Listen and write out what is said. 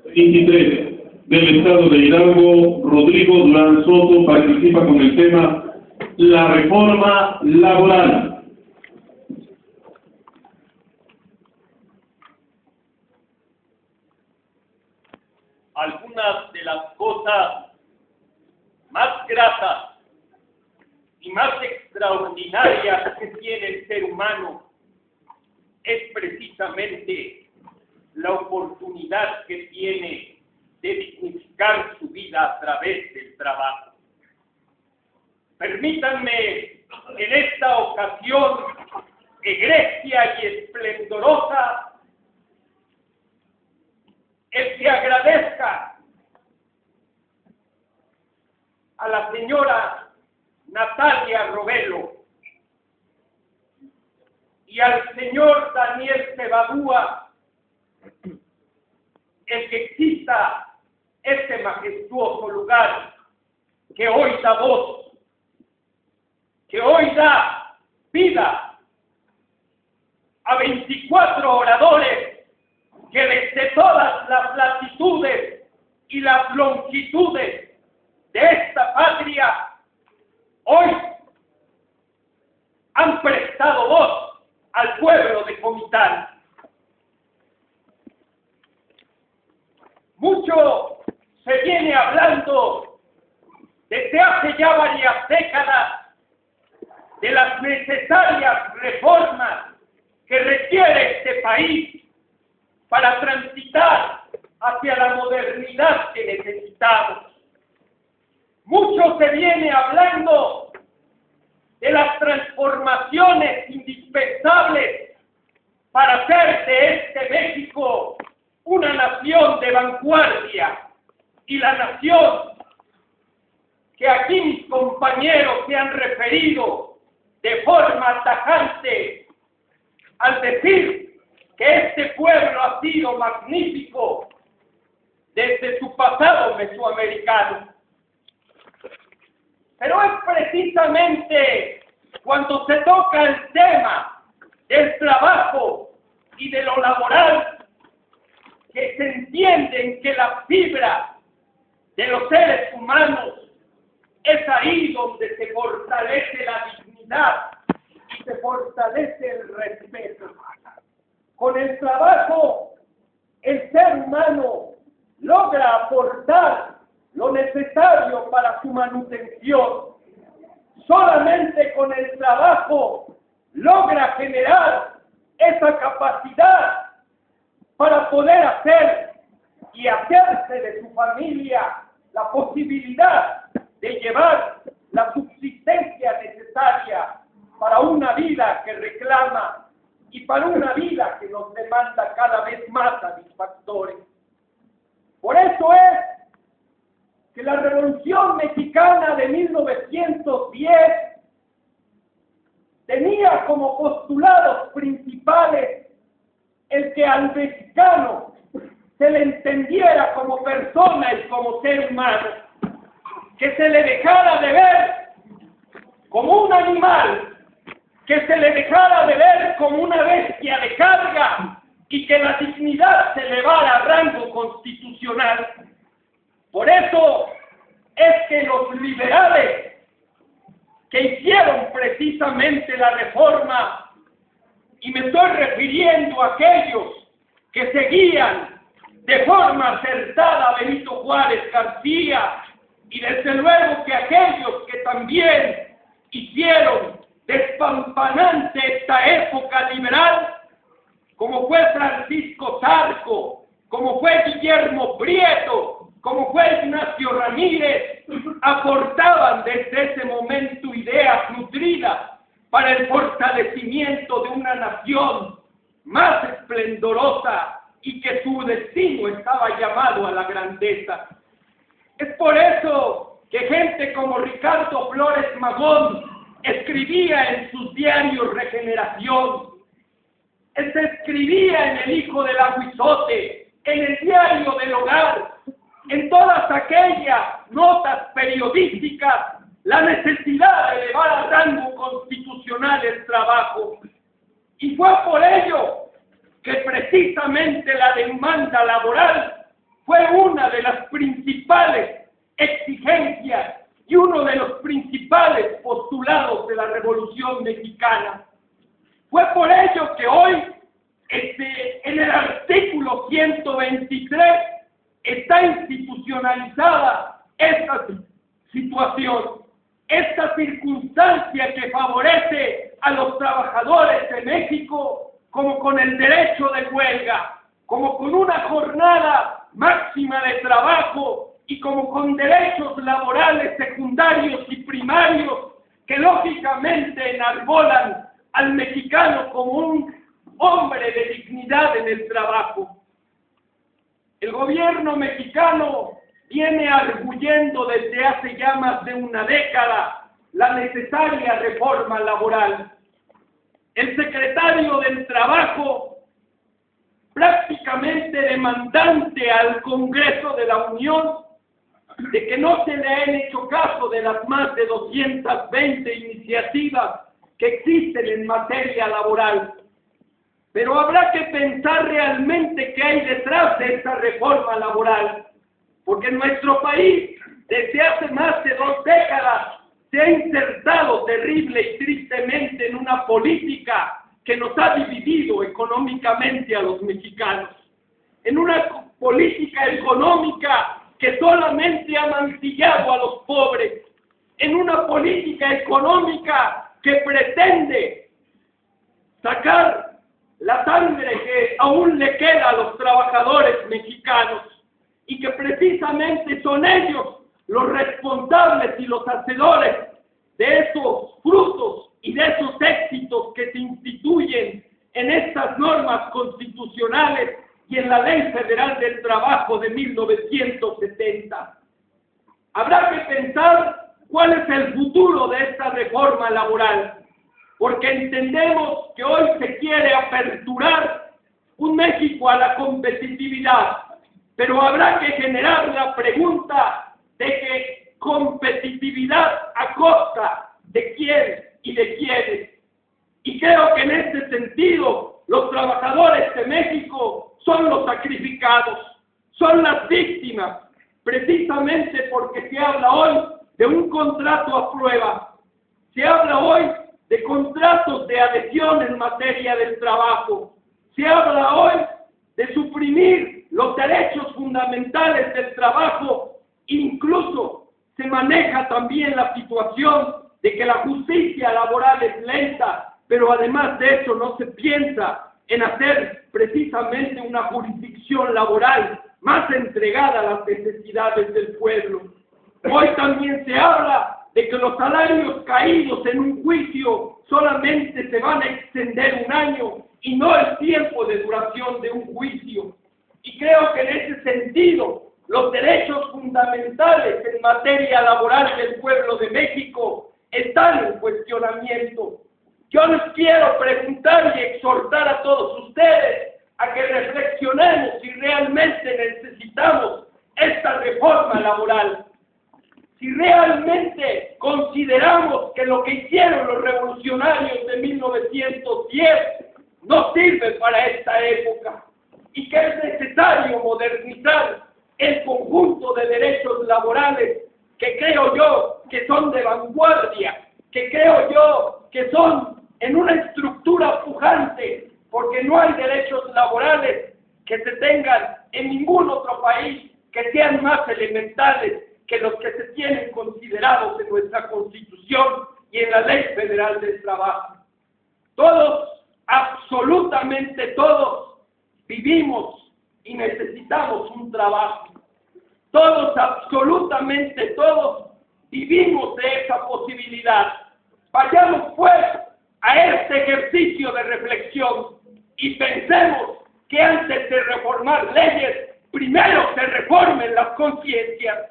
23 del Estado de Hidalgo, Rodrigo Durán Soto, participa con el tema La reforma laboral. Algunas de las cosas más gratas y más extraordinarias que tiene el ser humano es precisamente la oportunidad que tiene de dignificar su vida a través del trabajo. Permítanme en esta ocasión egregia y esplendorosa el que agradezca a la señora Natalia Robelo y al señor Daniel Cebadúa el que exista este majestuoso lugar que hoy da voz, que hoy da vida a 24 oradores que desde todas las latitudes y las longitudes de esta patria hoy han prestado voz al pueblo de Comitán. Mucho se viene hablando desde hace ya varias décadas de las necesarias reformas que requiere este país para transitar hacia la modernidad que necesitamos. Mucho se viene hablando de las transformaciones indispensables para hacer de este México una nación de vanguardia y la nación que aquí mis compañeros se han referido de forma tajante al decir que este pueblo ha sido magnífico desde su pasado mesoamericano. Pero es precisamente cuando se toca el tema del trabajo y de lo laboral que se entiende que la fibra de los seres humanos es ahí donde se fortalece la dignidad y se fortalece el respeto. Con el trabajo, el ser humano logra aportar lo necesario para su manutención. Solamente con el trabajo logra generar esa capacidad para poder hacer y hacerse de su familia la posibilidad de llevar la subsistencia necesaria para una vida que reclama y para una vida que nos demanda cada vez más satisfactores. Por eso es que la Revolución Mexicana de 1910 tenía como postulados principales el que al mexicano se le entendiera como persona y como ser humano, que se le dejara de ver como un animal, que se le dejara de ver como una bestia de carga y que la dignidad se elevara a rango constitucional. Por eso es que los liberales que hicieron precisamente la reforma, y me estoy refiriendo a aquellos que seguían de forma acertada a Benito Juárez García, y desde luego que aquellos que también hicieron despampanante esta época liberal, como fue Francisco Zarco, como fue Guillermo Prieto, como fue Ignacio Ramírez, aportaban desde ese momento ideas nutridas para el fortalecimiento de una nación más esplendorosa y que su destino estaba llamado a la grandeza. Es por eso que gente como Ricardo Flores Magón escribía en sus diarios Regeneración, se escribía en El Hijo del Aguizote, en el Diario del Hogar, en todas aquellas notas periodísticas, la necesidad de elevar a rango constitucional el trabajo. Y fue por ello que precisamente precisamente la demanda laboral fue una de las principales exigencias y uno de los principales postulados de la Revolución Mexicana. Fue por ello que hoy, en el artículo 123, está institucionalizada esta situación, esta circunstancia que favorece a los trabajadores de México, como con el derecho de huelga, como con una jornada máxima de trabajo y como con derechos laborales secundarios y primarios que lógicamente enarbolan al mexicano como un hombre de dignidad en el trabajo. El gobierno mexicano viene arguyendo desde hace ya más de una década la necesaria reforma laboral. El secretario del Trabajo, prácticamente demandante al Congreso de la Unión de que no se le han hecho caso de las más de 220 iniciativas que existen en materia laboral. Pero habrá que pensar realmente qué hay detrás de esta reforma laboral, porque en nuestro país, desde hace más de 2 décadas, se ha insertado terrible y tristemente en una política que nos ha dividido económicamente a los mexicanos, en una política económica que solamente ha mancillado a los pobres, en una política económica que pretende sacar la sangre que aún le queda a los trabajadores mexicanos y que precisamente son ellos los responsables y los hacedores de esos frutos y de esos éxitos que se instituyen en estas normas constitucionales y en la Ley Federal del Trabajo de 1970. Habrá que pensar cuál es el futuro de esta reforma laboral, porque entendemos que hoy se quiere aperturar un México a la competitividad, pero habrá que generar la pregunta de que competitividad a costa de quién y de quiénes. Y creo que en este sentido los trabajadores de México son los sacrificados, son las víctimas, precisamente porque se habla hoy de un contrato a prueba, se habla hoy de contratos de adhesión en materia del trabajo, se habla hoy de suprimir los derechos fundamentales del trabajo, incluso se maneja también la situación de que la justicia laboral es lenta, pero además de eso no se piensa en hacer precisamente una jurisdicción laboral más entregada a las necesidades del pueblo. Hoy también se habla de que los salarios caídos en un juicio solamente se van a extender 1 año y no el tiempo de duración de un juicio. Y creo que en ese sentido los derechos fundamentales en materia laboral del pueblo de México están en cuestionamiento. Yo les quiero preguntar y exhortar a todos ustedes a que reflexionemos si realmente necesitamos esta reforma laboral. Si realmente consideramos que lo que hicieron los revolucionarios de 1910 no sirve para esta época y que es necesario modernizar el conjunto de derechos laborales que creo yo que son de vanguardia, que creo yo que son en una estructura pujante, porque no hay derechos laborales que se tengan en ningún otro país que sean más elementales que los que se tienen considerados en nuestra Constitución y en la Ley Federal del Trabajo. Todos, absolutamente todos, vivimos y necesitamos un trabajo. Todos, absolutamente todos, vivimos de esa posibilidad. Vayamos pues a este ejercicio de reflexión y pensemos que antes de reformar leyes, primero se reformen las conciencias.